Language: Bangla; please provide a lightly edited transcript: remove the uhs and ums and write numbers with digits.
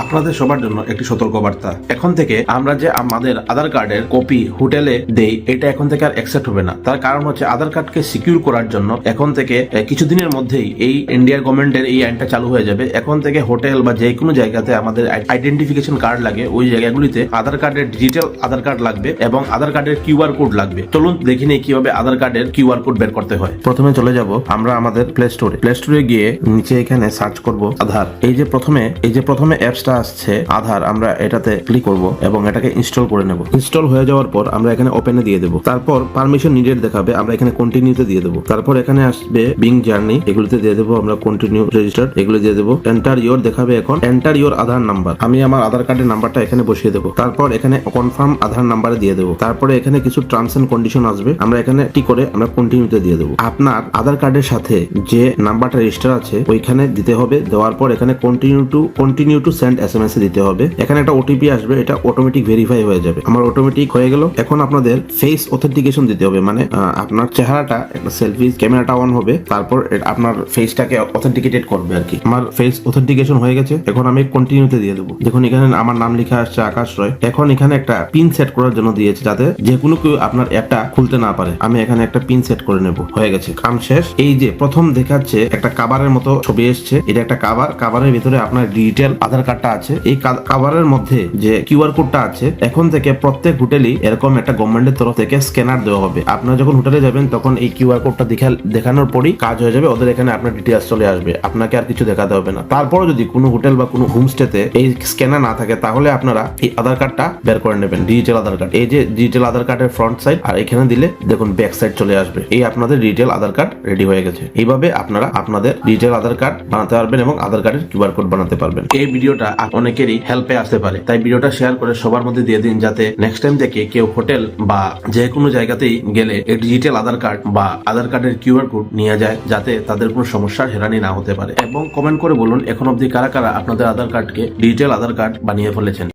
আপনাদের সবার জন্য একটি সতর্কবার্তা। এখন থেকে আমরা যে আমাদের আধার কার্ডের কপি হোটেলে দেই, এটা এখন থেকে আর অ্যাকসেপ্ট হবে না। তার কারণ হচ্ছে আধার কার্ডকে সিকিউর করার জন্য এখন থেকে কিছুদিনের মধ্যেই এই ইন্ডিয়ার গভর্নমেন্টের এই আইনটা চালু হয়ে যাবে। এখন থেকে হোটেল বা যে কোনো জায়গাতে আমাদের আইডেন্টিফিকেশন কার্ড লাগে, ওই জায়গাগুলিতে আধার কার্ডের ডিজিটাল আধার কার্ড লাগবে এবং আধার কার্ডের কিউআর কোড লাগবে। চলুন দেখি নেই কিভাবে আধার কার্ডের কিউআর কোড বের করতে হয়। প্রথমে চলে যাব আমরা আমাদের প্লে স্টোরে গিয়ে নিচে এখানে সার্চ করব আধার। এই যে প্রথমে অ্যাপসটা আসছে আধার, আমরা এটাতে ক্লিক করব এবং এটাকে ইনস্টল করে নেব। ইনস্টল হয়ে যাওয়ার পর আমরা এখানে ওপেনে দিয়ে দেব। তারপর পারমিশন নিডেড দেখাবে, আমরা এখানে কন্টিনিউতে দিয়ে দেব। তারপর এখানে আসবে বিং জার্নি, এগুলোতে দিয়ে দেব আমরা কন্টিনিউ রেজিস্টার, এগুলো দিয়ে দেব। এন্টার ইওর দেখাবে, এখন এন্টার ইওর আধার নাম্বার, আমি আমার আধার কার্ডের নাম্বারটা এখানে বসিয়ে দেব। তারপর এখানে কনফার্ম আধার নাম্বারে দিয়ে দেব। তারপরে এখানে কিছু টার্মস এন্ড কন্ডিশন আসবে, আমরা এখানে টিক করে আমরা কন্টিনিউতে দিয়ে দেব। আপনার আধার কার্ডের সাথে যে নাম্বারটা রেজিস্টার আছে ওইখানে দিতে হবে। দেওয়ার পর এখানে কন্টিনিউ টু সেন্ড এসএমএস এ দিতে হবে। এখানে একটা ওটিপি আসবে, এটা অটোমেটিক ভেরিফাই হয়ে যাবে। আমার অটোমেটিক হয়ে গেল। এখন আপনাদের ফেস অথেন্টিকেশন দিতে হবে, মানে আপনার চেহারাটা একটা সেলফি ক্যামেরাটা অন হবে, তারপর আপনার ফেসটাকে অথেন্টিকেটেড করবে আর কি। আমার ফেস অথেন্টিকেশন হয়ে গেছে, এখন আমি কন্টিনিউতে দিয়ে দেবো। দেখুন এখানে আমার নাম লেখা আসছে আকাশ রয়। এখন এখানে একটা পিন সেট করার জন্য দিয়েছে, যাতে যে কোনো কেউ আপনার অ্যাপটা খুলতে না পারে। আমি এখানে একটা পিন সেট করে নেব। হয়ে গেছে, কাম শেষ। এই যে প্রথম দেখাচ্ছে একটা কাভারের মতো ছবি এসছে, এটা একটা কাভারের ভিতরে আপনার ডিজিটাল আধার কার্ডটা আছে। এই কাভারের মধ্যে যে কিউআর কোডটা আছে, এখন থেকে প্রত্যেক হোটেলই এরকম একটা গভর্নমেন্টের তরফ থেকে স্ক্যানার দেওয়া হবে। আপনারা যখন হোটেলে যাবেন তখন এই কিউআর কোডটা দেখানোর পরেই কাজ হয়ে যাবে। ওদের এখানে আপনার ডিটেইলস চলে আসবে, আপনাকে আর কিছু দেখাতে হবে না। তারপরে যদি কোনো হোটেল বা কোনো হোমস্টেতে এই স্ক্যানার না থাকে, তাহলে আপনারা এই আধার কার্ডটা বের করে নেবেন, ডিজিটাল আধার কার্ড। এই যে ডিজিটাল আধার কার্ডের ফ্রন্ট সাইড, আর এখানে দিলে দেখুন ব্যাক সাইড চলে আসবে। এই আপনাদের ডিজিটাল আধার কার্ড রেডি হয়ে গেছে। এইভাবে আপনারা আপনাদের ডিজিটাল আধার কার্ড বানাতে পারবেন এবং আধার কার্ডের কিউআর কোড বানাতে পারবেন। এই ভিডিওটা অনেকেরই হেল্পে আসতে পারে, তাই ভিডিওটা শেয়ার করে সবার মধ্যে দিয়ে দিন, যাতে নেক্সট টাইম থেকে কেউ হোটেল বা যে কোনো জায়গাতেই গেলে এই ডিজিটাল আধার কার্ড বা আধার কার্ডের কিউআর কোড নিয়ে যায়, যাতে তাদের কোনো সমস্যার হেরানি না হতে পারে। এবং কমেন্ট করে বলুন এখন অবধি কারা কারা আপনাদের আধার কার্ডকে ডিজিটাল আধার কার্ড বানিয়ে ফেলেছেন।